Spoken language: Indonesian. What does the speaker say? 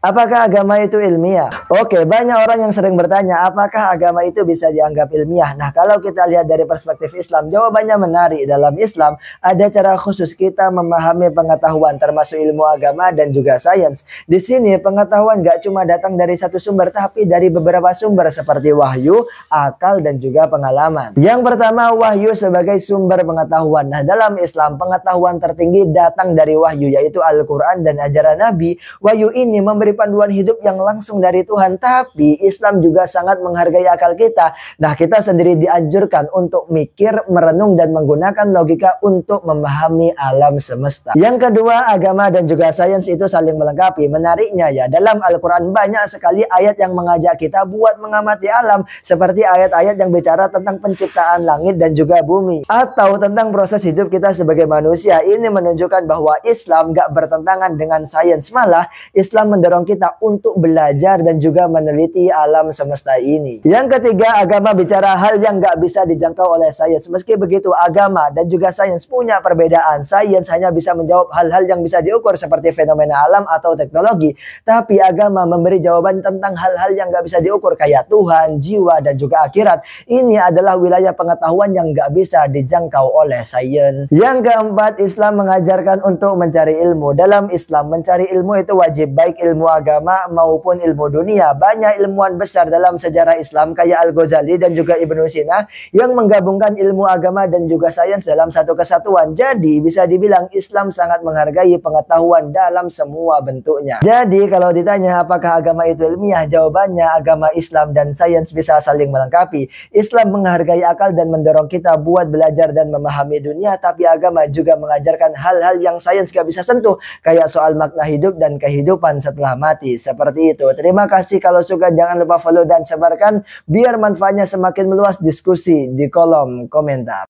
Apakah agama itu ilmiah? Oke, banyak orang yang sering bertanya, apakah agama itu bisa dianggap ilmiah? Nah, kalau kita lihat dari perspektif Islam, jawabannya menarik. Dalam Islam, ada cara khusus kita memahami pengetahuan, termasuk ilmu agama dan juga sains. Di sini, pengetahuan gak cuma datang dari satu sumber, tapi dari beberapa sumber seperti wahyu, akal, dan juga pengalaman. Yang pertama, wahyu sebagai sumber pengetahuan. Nah, dalam Islam, pengetahuan tertinggi datang dari wahyu, yaitu Al-Quran dan ajaran Nabi. Wahyu ini memberi panduan hidup yang langsung dari Tuhan, tapi Islam juga sangat menghargai akal kita. Nah, kita sendiri dianjurkan untuk mikir, merenung, dan menggunakan logika untuk memahami alam semesta. Yang kedua, agama dan juga sains itu saling melengkapi. Menariknya ya, dalam Al-Quran banyak sekali ayat yang mengajak kita buat mengamati alam, seperti ayat-ayat yang bicara tentang penciptaan langit dan juga bumi, atau tentang proses hidup kita sebagai manusia. Ini menunjukkan bahwa Islam gak bertentangan dengan sains, malah Islam mendorong kita untuk belajar dan juga meneliti alam semesta ini. Yang ketiga, agama bicara hal yang gak bisa dijangkau oleh sains. Meski begitu, agama dan juga sains punya perbedaan. Sains hanya bisa menjawab hal-hal yang bisa diukur seperti fenomena alam atau teknologi, tapi agama memberi jawaban tentang hal-hal yang gak bisa diukur kayak Tuhan, jiwa, dan juga akhirat. Ini adalah wilayah pengetahuan yang gak bisa dijangkau oleh sains. Yang keempat, Islam mengajarkan untuk mencari ilmu. Dalam Islam, mencari ilmu itu wajib, baik ilmu agama maupun ilmu dunia. Banyak ilmuwan besar dalam sejarah Islam kayak Al-Ghazali dan juga Ibnu Sina yang menggabungkan ilmu agama dan juga sains dalam satu kesatuan. Jadi bisa dibilang Islam sangat menghargai pengetahuan dalam semua bentuknya. Jadi kalau ditanya apakah agama itu ilmiah, jawabannya agama Islam dan sains bisa saling melengkapi. Islam menghargai akal dan mendorong kita buat belajar dan memahami dunia, tapi agama juga mengajarkan hal-hal yang sains gak bisa sentuh, kayak soal makna hidup dan kehidupan setelah mati. Seperti itu. Terima kasih. Kalau suka jangan lupa follow dan sebarkan biar manfaatnya semakin meluas. Diskusi di kolom komentar.